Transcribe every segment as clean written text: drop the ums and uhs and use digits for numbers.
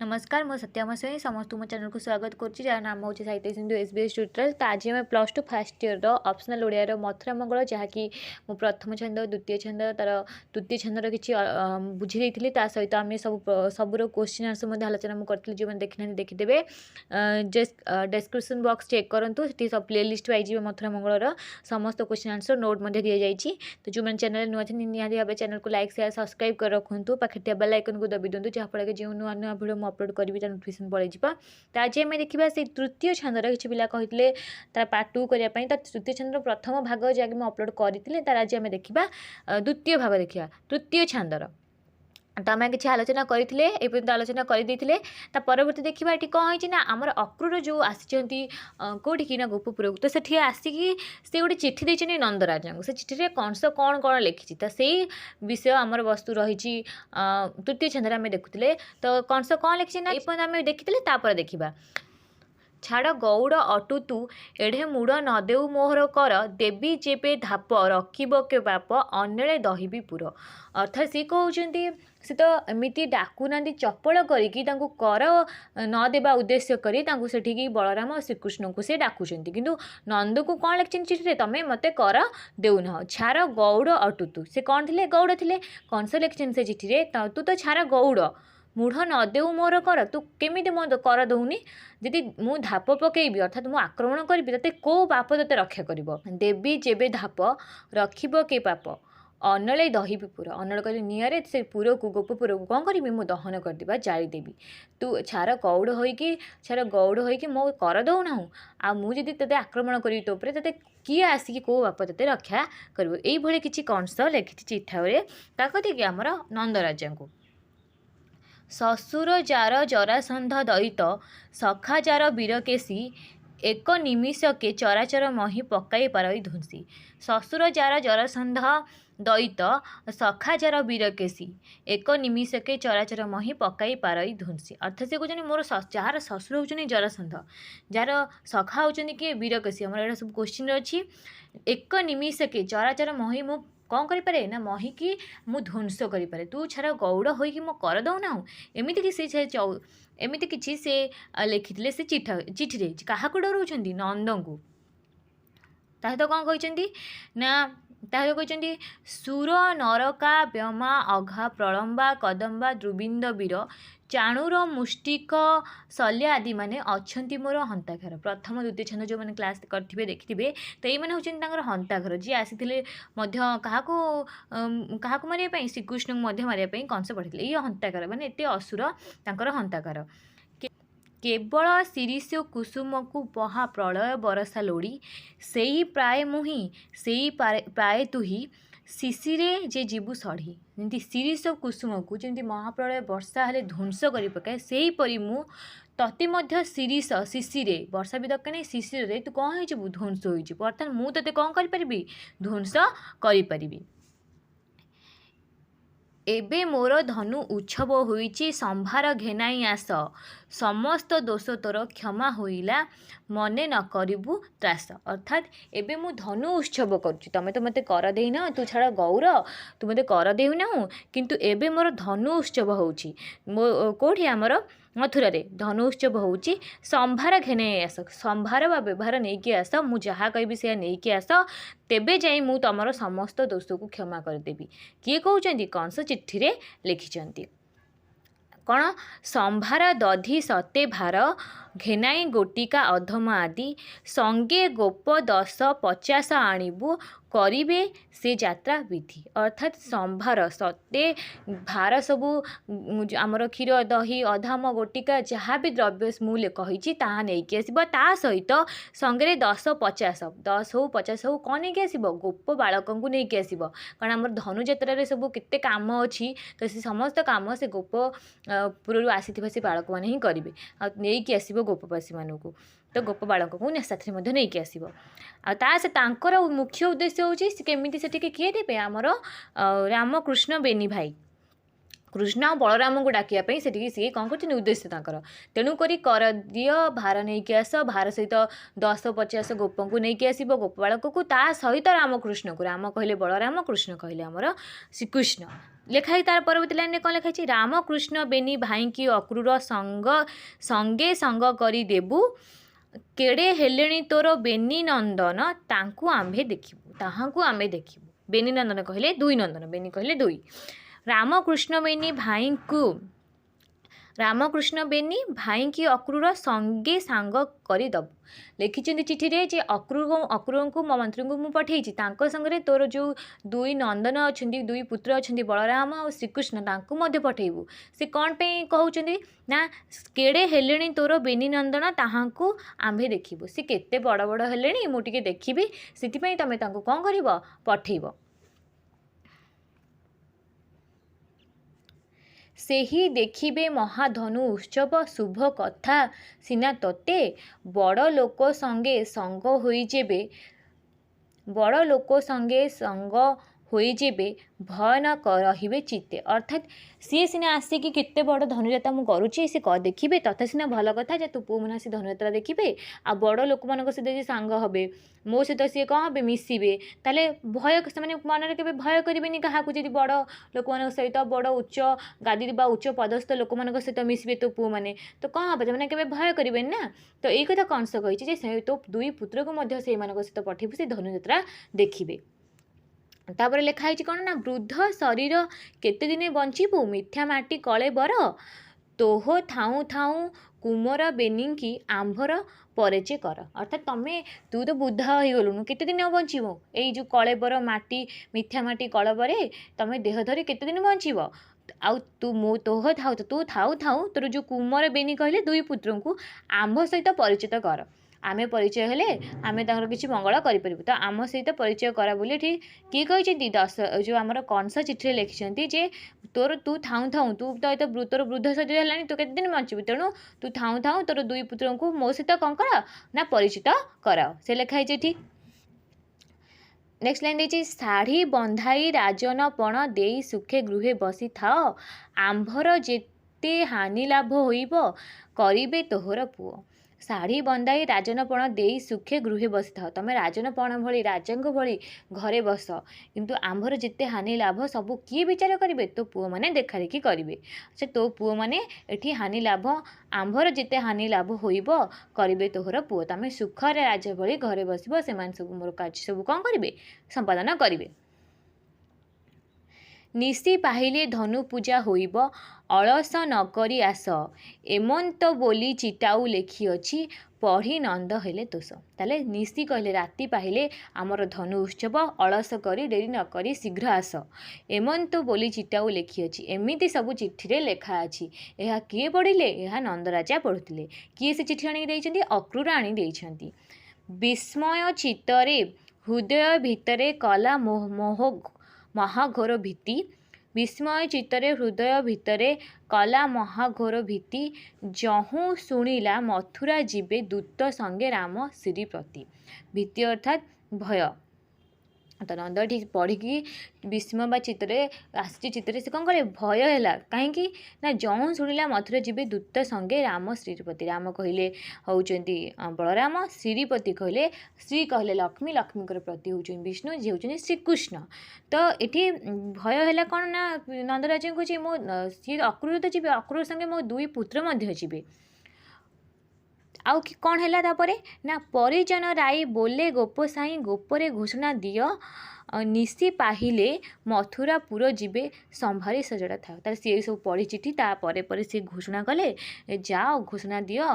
नमस्कार मो सत्याम स्वाई समस्त मो चैनल को स्वागत करुच्ची जार नाम हूँ साहित्य सिंधु एसबीएस ट्यूटोरियल। तो आज आम +2 first year optional Odia Mathura Mangal जहाँकि मु प्रथम छंद द्वितीय छंद तार तृतीय छंदर किसी बुझी देती सहित आम सबूर क्वेश्चन आंसर आलोचना मुझे जो मैंने देखी देखीदे डिस्क्रिप्शन बॉक्स चेक करूँ से सब प्ले लिस्ट पाई मथुरा मंगल समस्त क्वेश्चन आंसर नोट दी जाइए। तो जो मैंने चैनल नुआ निहाती भाव चैनल को लाइक शेयर सब्सक्राइब कर रखुँ पाखे बेल आइकन को दबी दिंतु जहाँफल जो नुआ नुआ भिडियो अपलोड करी तो नोटिफिकेशन पड़े। तो आज आम देखा से तृतीय छंदर किसी पिला कहते तार पार्ट 2 करने तृतीय छंदर प्रथम भाग जहाँकि मुझे अपलोड करी तार आज आम देखा द्वितीय भाग देखा तृतीय छंदर। तो आम किसी आलोचना करते एपर्यंत आलोचना करदे परवर्ती देखा ये कौन है ना आमर अक्रूर जो आसी कौटी कि ना गोपपुर तो से आसिकी से गोटे चिठी देते नंदराजा को से चिठी कंस कौन कौन लिखी तो से विषय आमर वस्तु रही तृतीय छंदर आम देखुले। तो कंस कौन लिखी ना ये आम देखी देखा छाड़ गौड़ अटु तू एढ़े मुड़ नदेउ मोहर कर देवी जेबे धाप रखिब के बाप अनेले दहिबी पुर। अर्थात सी कहते से तो एमती डाकुना चपल करके कर न देवा उद्देश्य करी सेठिकी बलराम और श्रीकृष्ण को से डाकुंट किंतु नंद को कौन लिखिं चिठी तमें मत कर देउन छार गौड़ अटु तू से कौन थे गौड़ थे कंस लिखिं से चिठी तू तो छार गौड़ मूढ़ नदेउ मोर कर तू केमी मो कर दौनी जी मु धाप पकईबी अर्थात मु आक्रमण करी ते कौ पाप ते रक्षा कर देवी जेबे धाप रखिब के पाप अनल दहिबी अनल कहले निआरे से पुर को गोपपुर को कौन करी मु दहन करदेबा जारीदेवी तू छार गौड़ होइकी मो कर दौना आ मुझे ते आक्रमण करी तो ते किए आसिकी कौ बाप ते रक्षा कर ये किसी कंस लिखी चिठारे ताकि आमर नंदराजा को ससुर जार जरासंध दैत सखा जार वीरकेशी एक निमिषके चराचर मही पकाई पारई धुंसी। ससुर जार जरासंध दैत सखा जार वीरकेशी एक निमिषके चराचर मही पकाई पारई धुंसी। अर्थात से कहते मोर जार ससुर होचनी जरासंध जार सखा होचनी किए वीरकेशी आम यहाँ सब क्वेश्चन अच्छी एक निमिषके चराचर मही मु कौन करें ना मही की मु ध्वंस करें तू छार गौड़ होइकी मो कर दौना एमती कि से एमती किसी से लिखी से चिठी क्या डराउं नंद को तो कौन कहते ना ताहे कहते सुर नरका व्यमा अघा प्रलम्बा कदम्बा द्रुबिंद वीर चाणुर मुष्टिक शल्य आदि माने अच्छी मोर हंताघर। प्रथम द्वितीय छंद जो मैंने क्लास करेंगे देखिए तो ये हूँ हंताघर जी आसी क्या मारे श्रीकृष्ण मारे कंस पढ़ी ये हंताघर माने एत असुर तांकर हंताघर केवल शिरीष कुसुम को पहा प्रलय बरसा लोड़ी से ही प्राय मुही से ही प्राय तुही शिशिरे जे जीवु सढ़ी जमी शिरीष कुसुम को जमी महाप्रलय वर्षा हेले ध्वंस कर पकाए से हीपरी मु तते मध्य शिरीष शिशिरे वर्षा भी दरकार नहीं शिशिर तू कौन हो ध्वंस हो अर्थात मु ते कौन करी ध्वंस करी। एबे मोर धनु उत्सव होइछि संभार घेनाई आस समस्त दोष तोर क्षमा होइला मने न करिबु त्रास। अर्थात एबे मु धनु उत्सव करुच्ची तमें तो मते कर देना तू छाड़ गौर तू मते कर देना किंतु एबे मोर धनु उत्सव होउछि कोठी आमर मथुरा रे धनु उत्सव होउछि संभार घेने आस संभार बा व्यवहार नहीं कि आस मु जहाँ कहबी से नहीं कि आस तेबे जाई मु तमर समस्त दोष को क्षमा करदेवी। किए कहउचंदी कंस चिट्ठी रे लिखिचंती कौन संभार दधि सते भार घेनाई गोटिका अधम आदि संगे गोप 10-50 आणिबु करिबे से यात्रा विधि। अर्थात संभार सते भार सबू आमर क्षीर दही अधाम गोटिका जहाँ भी द्रव्य मूल्य कही ताहा नहीं आसब ता सहित संगे 10-50 10 हो 50 हो कौन नहीं आसब गोप बालक को नहीं आसब कारण आम धनुजात्रा सबू केते काम अच्छी तो से समस्त काम से गोप पुरु आसी से बालक मैंने ही करेंगे आसब गोपवासी मानू तो गोप बालक को साथी नहीं आसब से तांकर मुख्य उद्देश्य होची केमिति से किए देवे आमर रामकृष्ण बेनी भाई कृष्ण और बलराम को डाकिया से सी कौन कर उद्देश्य तेणुक कर दिय भार नहीं आस भार सहित 10-50 गोप को नहीं आसब गोप बालक को ता सहित रामकृष्ण को राम कहले बलराम कृष्ण कहले आमर श्रीकृष्ण ଲେଖା ତାର ପରବର୍ତ୍ତୀ ଲାଇନରେ କ'ଣ ଲେଖା ହେଇଛି, ରାମକୃଷ୍ଣ ବେନି ଭାଇଙ୍କି ଅକ୍ରୁର ସଙ୍ଗେ ସଙ୍ଗ କରି ଦେବୁ, କେଡ଼େ ହେଲେଣି ତୋର ବେନି ନନ୍ଦନ, ତାଙ୍କୁ ଆମ୍ଭେ ଦେଖିବୁ, ତାହାଙ୍କୁ ଆମେ ଦେଖିବୁ। ବେନି ନନ୍ଦନ କହିଲେ ଦୁଇ ନନ୍ଦନ, ବେନି କହିଲେ ଦୁଇ। ରାମକୃଷ୍ଣ ବେନି ଭାଇଙ୍କି ଅକ୍ରୁର ସଙ୍ଗେ ସାଙ୍ଗ କରିଦେବୁ। ଲେଖିଛନ୍ତି ଚିଠିରେ ଯେ ଅକ୍ରୁରଙ୍କୁ ମୋ ମନ୍ତ୍ରୀଙ୍କୁ ମୁଁ ପଠେଇଛି, ତାଙ୍କ ସାଙ୍ଗରେ ତୋର ଯେଉଁ ଦୁଇ ନନ୍ଦନ ଅଛନ୍ତି, ଦୁଇ ପୁତ୍ର ଅଛନ୍ତି ବଳରାମ ଆଉ ଶ୍ରୀକୃଷ୍ଣ, ତାଙ୍କୁ ମଧ୍ୟ ପଠେଇବୁ। ସେ କ'ଣ ପାଇଁ କହୁଛନ୍ତି ନା କେଡ଼େ ହେଲେଣି ତୋର ବେନି ନନ୍ଦନ, ତାହାଙ୍କୁ ଆମ୍ଭେ ଦେଖିବୁ। ସେ କେତେ ବଡ଼ ବଡ଼ ହେଲେଣି ମୁଁ ଟିକେ ଦେଖିବି, ସେଥିପାଇଁ ତମେ ତାଙ୍କୁ କ'ଣ କରିବ, ପଠେଇବ। ସେହି ଦେଖିବେ ମହାଧନୁ ଉତ୍ସବ, ଶୁଭ କଥା ସିନା ତୋତେ, ବଡ଼ ଲୋକ ସଙ୍ଗେ ସଙ୍ଗ ହୋଇଯିବେ, ଭୟ ନ ରହିବେ ଚିତ୍ତେ। ଅର୍ଥାତ୍ ସିଏ ସିନା ଆସିକି କେତେ ବଡ଼ ଧନୁଯାତ୍ରା ମୁଁ କରୁଛି, ସେ ଦେଖିବେ, ତଥା ସିନା ଭଲ କଥା ଯେ ତୁ ପୁଅମାନେ ଆସି ଧନୁଯାତ୍ରା ଦେଖିବେ, ଆଉ ବଡ଼ ଲୋକମାନଙ୍କ ସହିତ ଯେ ସାଙ୍ଗ ହେବେ, ମୋ ସହିତ ସିଏ କ'ଣ ହେବେ, ମିଶିବେ, ତାହେଲେ ସେମାନେ ମନରେ କେବେ ଭୟ କରିବେନି କାହାକୁ। ଯଦି ବଡ଼ ଲୋକମାନଙ୍କ ସହିତ ବଡ଼ ଉଚ୍ଚ ଗାଦି ବା ଉଚ୍ଚ ପଦସ୍ଥ ଲୋକମାନଙ୍କ ସହିତ ମିଶିବେ ତୋ ପୁଅମାନେ, ତ କ'ଣ ହେବ, ସେମାନେ କେବେ ଭୟ କରିବେନି ନା। ତ ଏଇ କଥା କଂସ କହିଛି ଯେ ତୋ ଦୁଇ ପୁତ୍ରକୁ ମଧ୍ୟ ସେଇମାନଙ୍କ ସହିତ ପଠେଇବୁ, ସେ ଧନୁଯାତ୍ରା ଦେଖିବେ। ତାପରେ ଲେଖା ହେଇଛି କ'ଣ ନା, ବୃଦ୍ଧ ଶରୀର କେତେ ଦିନ ବଞ୍ଚିବୁ, ମିଥ୍ୟା ମାଟି କଳେ ବର, ତୋହ ଥାଉଁ ଥାଉଁ କୁମର ବେନିଙ୍କି ଆମ୍ଭର ପରିଚୟ କର। ଅର୍ଥାତ୍ ତୁ ତ ବୃଦ୍ଧ ହେଇଗଲୁଣୁ, କେତେ ଦିନ ବଞ୍ଚିବୁ, ଏଇ ଯେଉଁ କଳେବର ମାଟି, ମିଥ୍ୟା ମାଟି କଳବରେ ତମେ ଦେହ ଧରି କେତେ ଦିନ ବଞ୍ଚିବ। ଆଉ ତୁ ଥାଉ ତୋର ଯେଉଁ କୁମର ବେନି କହିଲେ ଦୁଇ ପୁତ୍ରଙ୍କୁ ଆମ୍ଭ ସହିତ ପରିଚିତ କର। ଆମେ ପରିଚୟ ହେଲେ ଆମେ ତାଙ୍କର କିଛି ମଙ୍ଗଳ କରିପାରିବୁ, ତ ଆମ ସହିତ ପରିଚୟ କରା ବୋଲି ଏଠି କିଏ କହିଛନ୍ତି, ଯେଉଁ ଆମର କଂସ ଚିଠିରେ ଲେଖିଛନ୍ତି ଯେ ତୋର ତୋର ବୃଦ୍ଧ ଶରୀର ହେଲାଣି, ତୁ କେତେ ଦିନ ବଞ୍ଚିବୁ, ତେଣୁ ତୁ ଥାଉଁ ତୋର ଦୁଇ ପୁତ୍ରଙ୍କୁ ମୋ ସହିତ କ'ଣ କର ନା ପରିଚିତ କରାଅ। ସେ ଲେଖା ହେଇଛି ଏଠି। ନେକ୍ସଟ ଲାଇନ୍ ଦେଇଛି, ଶାଢ଼ୀ ବନ୍ଧାଇ ରାଜନ ପଣ ଦେଇ ସୁଖେ ଗୃହେ ବସିଥାଅ, ଆମ୍ଭର ଯେତେ ହାନି ଲାଭ ହୋଇବ କରିବେ ତୋହର ପୁଅ। ଶାଢ଼ୀ ବନ୍ଧାଇ ରାଜନପଣ ଦେଇ ସୁଖେ ଗୃହେ ବସିଥାଅ, ତମେ ରାଜନପଣ ଭଳି ରାଜାଙ୍କ ଭଳି ଘରେ ବସ, କିନ୍ତୁ ଆମ୍ଭର ଯେତେ ହାନି ଲାଭ ସବୁ କିଏ ବିଚାର କରିବେ, ତୋ ପୁଅମାନେ ଦେଖାଦେଖି କରିବେ। ସେ ତୋ ପୁଅମାନେ ଏଠି ହାନି ଲାଭ, ଆମ୍ଭର ଯେତେ ହାନି ଲାଭ ହୋଇବ କରିବେ ତୋହର ପୁଅ। ତମେ ସୁଖରେ ରାଜା ଭଳି ଘରେ ବସିବ, ସେମାନେ ସବୁ ମୋର କାର୍ଯ୍ୟ ସବୁ କ'ଣ କରିବେ, ସମ୍ପାଦନ କରିବେ। ନିଶି ପାହିଲେ ଧନୁ ପୂଜା ହୋଇବ, ଅଳସ ନକରି ଆସ, ଏମନ୍ତ ବୋଲି ଚିଟାଉ ଲେଖିଅଛି, ପଢ଼ି ନନ୍ଦ ହେଲେ ଦୋଷ। ତାହେଲେ ନିଶି କହିଲେ ରାତି ପାହିଲେ ଆମର ଧନୁ ଉତ୍ସବ, ଅଳସ କରି ଡେରି ନକରି ଶୀଘ୍ର ଆସ, ଏମନ୍ତ ବୋଲି ଚିଟାଉ ଲେଖିଅଛି, ଏମିତି ସବୁ ଚିଠିରେ ଲେଖା ଅଛି। ଏହା କିଏ ପଢ଼ିଲେ, ଏହା ନନ୍ଦରାଜା ପଢ଼ୁଥିଲେ। କିଏ ସେ ଚିଠି ଆଣିକି ଦେଇଛନ୍ତି, ଅକ୍ରୁର ଆଣି ଦେଇଛନ୍ତି। ବିସ୍ମୟ ଚିତ୍ତରେ ହୃଦୟ ଭିତରେ କଲା ମହାଘୋର ଭୀତି, ବିସ୍ମୟ ଚିତ୍ତରେ ହୃଦୟ ଭିତରେ କଲା ମହାଘୋର ଭୀତି, ଯହୁଁ ଶୁଣିଲା ମଥୁରା ଯିବେ ଦୂତ ସଙ୍ଗେ ରାମ ଶ୍ରୀପତି। ଭୀତି ଅର୍ଥାତ୍ ଭୟ। ତ ନନ୍ଦ ଏଠି ପଢ଼ିକି ବିସ୍ମୟ ବା ଚିତ୍ରରେ ଆସିଛି, ଚିତ୍ରରେ ସେ କ'ଣ କଲେ, ଭୟ ହେଲା। କାହିଁକି ନା ଯହୁଁ ଶୁଣିଲା ମଥୁରା ଯିବେ ଦୂତ ସଙ୍ଗେ ରାମ ଶ୍ରୀପତି। ରାମ କହିଲେ ହେଉଛନ୍ତି ବଳରାମ, ଶ୍ରୀପତି କହିଲେ ଲକ୍ଷ୍ମୀ, ଲକ୍ଷ୍ମୀଙ୍କର ପ୍ରତି ହେଉଛନ୍ତି ବିଷ୍ଣୁ, ଯିଏ ହେଉଛନ୍ତି ଶ୍ରୀକୃଷ୍ଣ। ତ ଏଠି ଭୟ ହେଲା କ'ଣ ନା ନନ୍ଦରାଜାଙ୍କୁ ଯେ ସିଏ ଅକ୍ରୁର ତ ଯିବେ, ଅକ୍ରୁର ସଙ୍ଗେ ମୋ ଦୁଇ ପୁତ୍ର ମଧ୍ୟ ଯିବେ। ଆଉ କ'ଣ ହେଲା ତାପରେ ନା, ପରିଜନ ରାଇ ବୋଲେ ଗୋପସାଇଁ, ଗୋପରେ ଘୋଷଣା ଦିଅ, ନିଶି ପାହିଲେ ମଥୁରାପୁର ଯିବେ, ସମ୍ଭାରି ସଜଡ଼ା ଥାଉ। ତାହେଲେ ସିଏ ସବୁ ପଢ଼ି ଚିଠି, ତାପରେ ସିଏ ଘୋଷଣା କଲେ, ଯାଅ ଘୋଷଣା ଦିଅ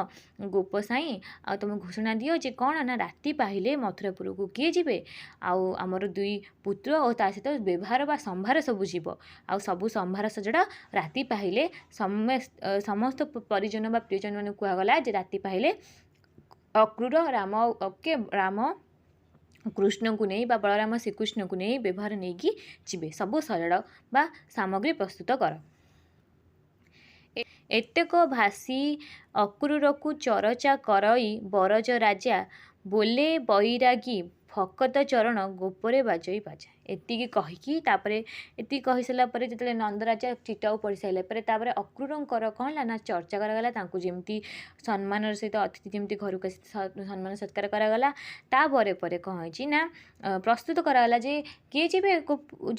ଗୋପସାଇଁ, ଆଉ ତୁମେ ଘୋଷଣା ଦିଅ ଯେ କ'ଣ ନା ରାତି ପାହିଲେ ମଥୁରାପୁରକୁ କିଏ ଯିବେ, ଆଉ ଆମର ଦୁଇ ପୁତ୍ର ଓ ତା ସହିତ ବ୍ୟବହାର ବା ସମ୍ଭାର ସବୁ ଯିବ, ଆଉ ସବୁ ସମ୍ଭାର ସଜଡ଼ା ରାତି ପାହିଲେ। ସମସ୍ତ ପରିଜନ ବା ପ୍ରିୟଜନ ମାନଙ୍କୁ କୁହାଗଲା ଯେ ରାତି ପାହିଲେ ଅକ୍ରୁର ରାମ କୃଷ୍ଣଙ୍କୁ ନେଇ ବା ବଳରାମ ଶ୍ରୀକୃଷ୍ଣଙ୍କୁ ନେଇ ବ୍ୟବହାର ନେଇକି ଯିବେ, ସବୁ ସଜଡ଼ା ବା ସାମଗ୍ରୀ ପ୍ରସ୍ତୁତ କର। ଏତେକ ଭାଷି ଅକ୍ରୁରକୁ ଚରଚା କରଇ ବରଜ ରାଜା, ବୋଲେ ବୈରାଗୀ ଫକତ ଚରଣ ଗୋପରେ ବାଜଇ ବାଜା। ଏତିକି କହିକି ତାପରେ ଏତିକି କହିସାରିଲା ପରେ ଯେତେବେଳେ ନନ୍ଦରାଜା ଚିଠାକୁ ପଢ଼ି ସାରିଲା ପରେ ତାପରେ ଅକ୍ରୁରଙ୍କର କ'ଣ ହେଲା ନା ଚର୍ଚ୍ଚା କରାଗଲା। ତାଙ୍କୁ ଯେମିତି ସମ୍ମାନର ସହିତ ଅତିଥି ଯେମିତି ଘରକୁ ଆସି ସମ୍ମାନ ସତ୍କାର କରାଗଲା। ତାପରେ ପରେ କ'ଣ ହେଇଛି ନା ପ୍ରସ୍ତୁତ କରାଗଲା ଯେ କିଏ ଯିବେ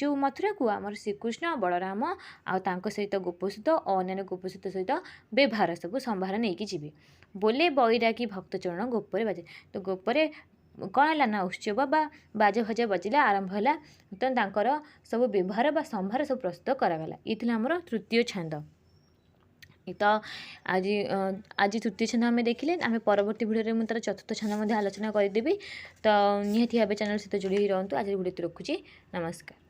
ଯେଉଁ ମଥୁରାକୁ ଆମର ଶ୍ରୀକୃଷ୍ଣ ବଳରାମ ଆଉ ତାଙ୍କ ସହିତ ଗୋପସୂତ ଓ ଅନ୍ୟାନ୍ୟ ଗୋପସୂତ ସହିତ ବ୍ୟବହାର ସବୁ ସମ୍ଭାର ନେଇକି ଯିବେ। ବୋଲେ ବୈରାଗୀ ଭକ୍ତଚରଣ ଗୋପରେ ବାଜେ। ତ ଗୋପରେ କ'ଣ ହେଲା ନା ଉତ୍ସବ ବା ବାଜା ଫାଜା ବଜିଲା ଆରମ୍ଭ ହେଲା। ତ ତାଙ୍କର ସବୁ ବ୍ୟବହାର ବା ସମ୍ଭାର ସବୁ ପ୍ରସ୍ତୁତ କରାଗଲା। ଇଏ ଥିଲା ଆମର ତୃତୀୟ ଛାନ୍ଦ। ତ ଆଜି ତୃତୀୟ ଛାନ୍ଦ ଆମେ ଦେଖିଲେ। ଆମେ ପରବର୍ତ୍ତୀ ଭିଡ଼ିଓରେ ମୁଁ ତା'ର ଚତୁର୍ଥ ଛାନ୍ଦ ମଧ୍ୟ ଆଲୋଚନା କରିଦେବି। ତ ନିହାତି ଭାବେ ଚ୍ୟାନେଲ୍ ସହିତ ଯୋଡ଼ି ହୋଇ ରହନ୍ତୁ। ଆଜି ଭିଡ଼ିଓ ରଖୁଛି। ନମସ୍କାର।